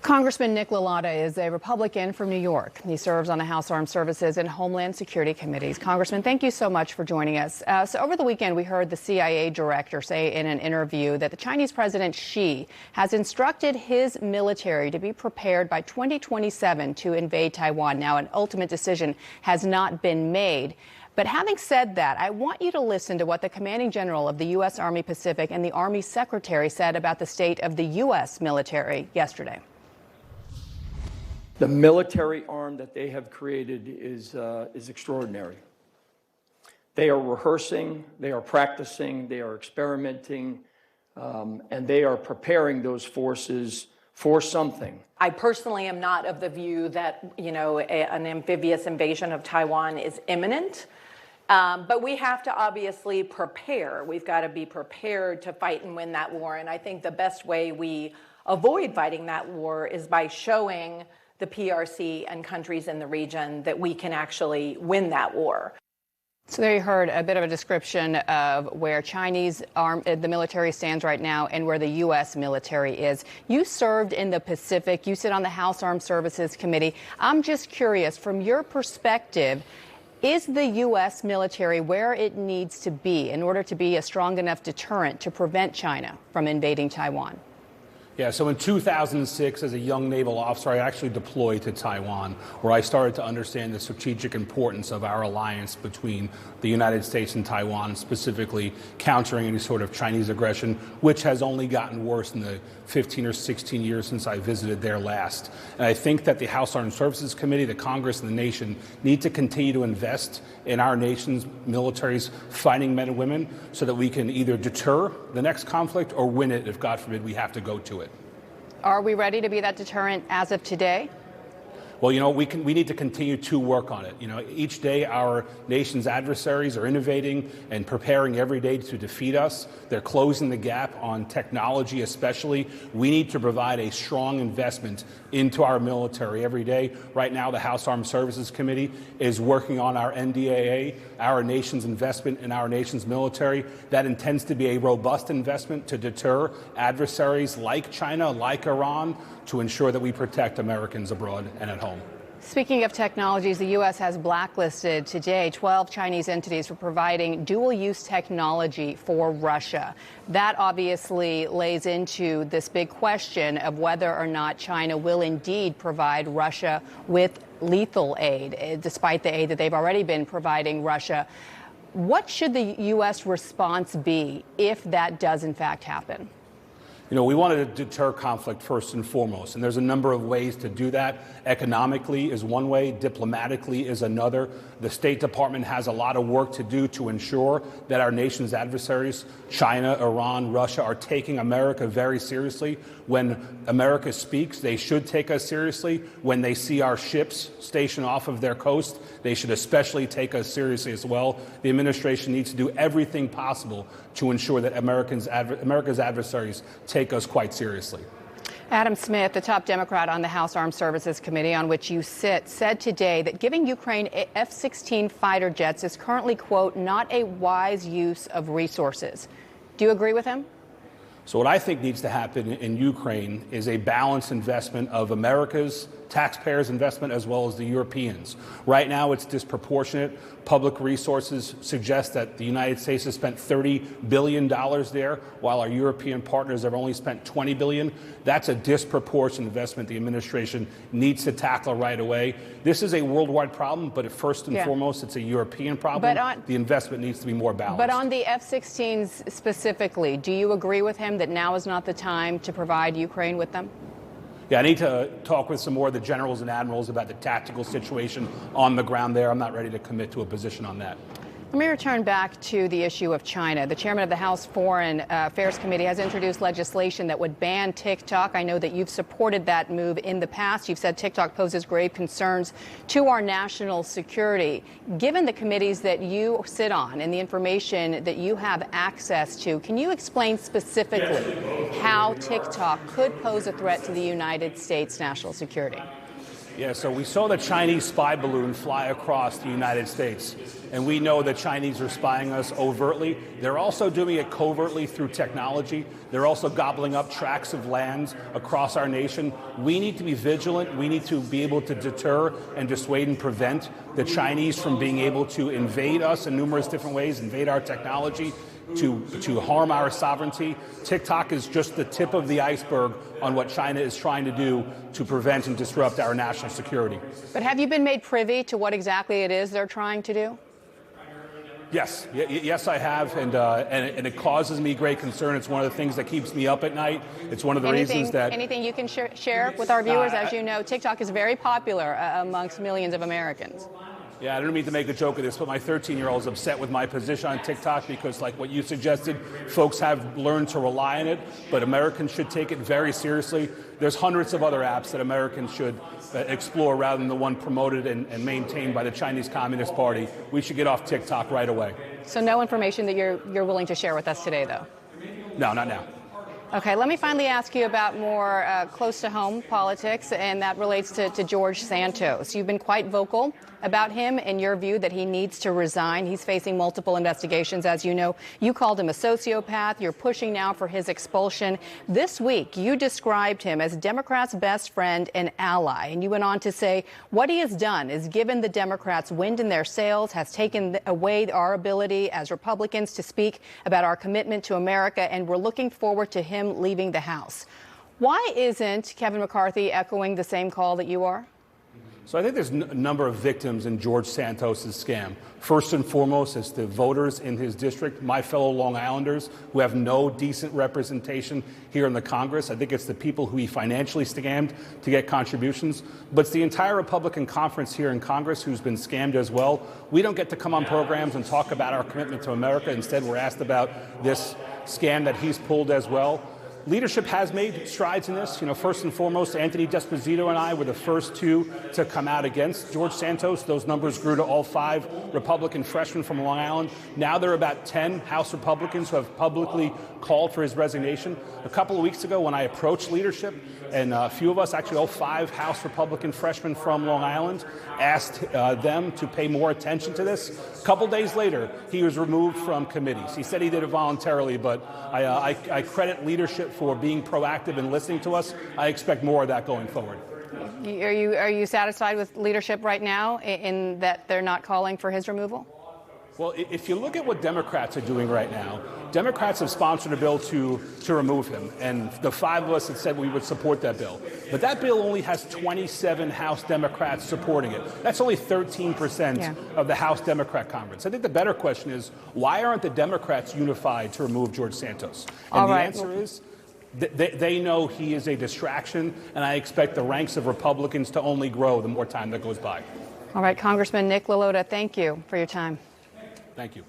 Congressman Nick LaLota is a Republican from New York. He serves on the House Armed Services and Homeland Security Committees. Congressman, thank you so much for joining us. So over the weekend, we heard the CIA director say in an interview that the Chinese President Xi has instructed his military to be prepared by 2027 to invade Taiwan. Now, an ultimate decision has not been made. But having said that, I want you to listen to what the commanding general of the U.S. Army Pacific and the Army Secretary said about the state of the U.S. military yesterday. The military arm that they have created is extraordinary. They are rehearsing, they are practicing, they are experimenting, and they are preparing those forces for something. I personally am not of the view that, an amphibious invasion of Taiwan is imminent. But we have to obviously prepare. We've got to be prepared to fight and win that war. And I think the best way we avoid fighting that war is by showing the PRC and countries in the region that we can actually win that war. So there you heard a bit of a description of where the military stands right now and where the U.S. military is. You served in the Pacific. You sit on the House Armed Services Committee. I'm just curious, from your perspective, is the U.S. military where it needs to be in order to be a strong enough deterrent to prevent China from invading Taiwan? Yeah, so in 2006, as a young naval officer, I actually deployed to Taiwan, where I started to understand the strategic importance of our alliance between the United States and Taiwan, specifically countering any sort of Chinese aggression, which has only gotten worse in the 15 or 16 years since I visited there last. And I think that the House Armed Services Committee, the Congress, and the nation need to continue to invest in our nation's military's fighting men and women so that we can either deter the next conflict or win it if, God forbid, we have to go to it. Are we ready to be that deterrent as of today? Well, we need to continue to work on it. Each day our nation's adversaries are innovating and preparing every day to defeat us. They're closing the gap on technology especially. We need to provide a strong investment into our military every day. Right now, the House Armed Services Committee is working on our NDAA, our nation's investment in our nation's military. That intends to be a robust investment to deter adversaries like China, like Iran, to ensure that we protect Americans abroad and at home. Speaking of technologies, the U.S. has blacklisted today 12 Chinese entities for providing dual-use technology for Russia. That obviously lays into this big question of whether or not China will indeed provide Russia with lethal aid, despite the aid that they've already been providing Russia. What should the U.S. response be if that does in fact happen? We want to deter conflict first and foremost, and there's a number of ways to do that. Economically is one way, diplomatically is another. The State Department has a lot of work to do to ensure that our nation's adversaries, China, Iran, Russia, are taking America very seriously. When America speaks, they should take us seriously. When they see our ships stationed off of their coast, they should especially take us seriously as well. The administration needs to do everything possible to ensure that America's adversaries take us quite seriously. Adam Smith, the top Democrat on the House Armed Services Committee on which you sit, said today that giving Ukraine F-16 fighter jets is currently, quote, not a wise use of resources. Do you agree with him? So what I think needs to happen in Ukraine is a balanced investment of America's taxpayers' investment as well as the Europeans. Right now, it's disproportionate. Public resources suggest that the United States has spent $30 billion there, while our European partners have only spent $20 billion. That's a disproportionate investment the administration needs to tackle right away. This is a worldwide problem, but first and foremost, it's a European problem. The investment needs to be more balanced. But on the F-16s specifically, do you agree with him that now is not the time to provide Ukraine with them? Yeah, I need to talk with some more of the generals and admirals about the tactical situation on the ground there. I'm not ready to commit to a position on that. Let me return back to the issue of China. The chairman of the House Foreign Affairs Committee has introduced legislation that would ban TikTok. I know that you've supported that move in the past. You've said TikTok poses grave concerns to our national security. Given the committees that you sit on and the information that you have access to, can you explain specifically how TikTok could pose a threat to the United States national security? Yeah, so we saw the Chinese spy balloon fly across the United States, and we know the Chinese are spying us overtly. They're also doing it covertly through technology. They're also gobbling up tracts of lands across our nation. We need to be vigilant. We need to be able to deter and dissuade and prevent the Chinese from being able to invade us in numerous different ways, invade our technology, to harm our sovereignty. TikTok is just the tip of the iceberg on what China is trying to do to prevent and disrupt our national security. But have you been made privy to what exactly it is they're trying to do? Yes, yes, I have, and it causes me great concern. It's one of the things that keeps me up at night. It's one of the reasons that... Anything you can share with our viewers? As you know, TikTok is very popular amongst millions of Americans. Yeah, I don't mean to make a joke of this, but my 13-year-old is upset with my position on TikTok because, like what you suggested, folks have learned to rely on it, but Americans should take it very seriously. There's hundreds of other apps that Americans should explore rather than the one promoted and maintained by the Chinese Communist Party. We should get off TikTok right away. So no information that you're willing to share with us today, though? No, not now. Okay, let me finally ask you about more close-to-home politics, and that relates to George Santos. You've been quite vocal about him and your view that he needs to resign. He's facing multiple investigations, as you know. You called him a sociopath. You're pushing now for his expulsion. This week, you described him as Democrats' best friend and ally, and you went on to say what he has done is given the Democrats wind in their sails, has taken away our ability as Republicans to speak about our commitment to America, and we're looking forward to him leaving the House. Why isn't Kevin McCarthy echoing the same call that you are? So I think there's a number of victims in George Santos' scam. First and foremost, it's the voters in his district, my fellow Long Islanders, who have no decent representation here in the Congress. I think it's the people who he financially scammed to get contributions. But it's the entire Republican conference here in Congress who's been scammed as well. We don't get to come on programs and talk about our commitment to America. Instead, we're asked about this scam that he's pulled as well. Leadership has made strides in this. First and foremost, Anthony D'Esposito and I were the first two to come out against George Santos. Those numbers grew to all 5 Republican freshmen from Long Island. Now there are about 10 House Republicans who have publicly called for his resignation. A couple of weeks ago when I approached leadership, and a few of us, actually all 5 House Republican freshmen from Long Island, asked them to pay more attention to this. A couple days later, he was removed from committees. He said he did it voluntarily, but I credit leadership for being proactive and listening to us. I expect more of that going forward. Are you satisfied with leadership right now in that they're not calling for his removal? Well, if you look at what Democrats are doing right now, Democrats have sponsored a bill to remove him, and the 5 of us had said we would support that bill. But that bill only has 27 House Democrats supporting it. That's only 13% of the House Democrat Conference. I think the better question is, why aren't the Democrats unified to remove George Santos? And the answer is, they know he is a distraction, and I expect the ranks of Republicans to only grow the more time that goes by. All right, Congressman Nick LaLota, thank you for your time. Thank you.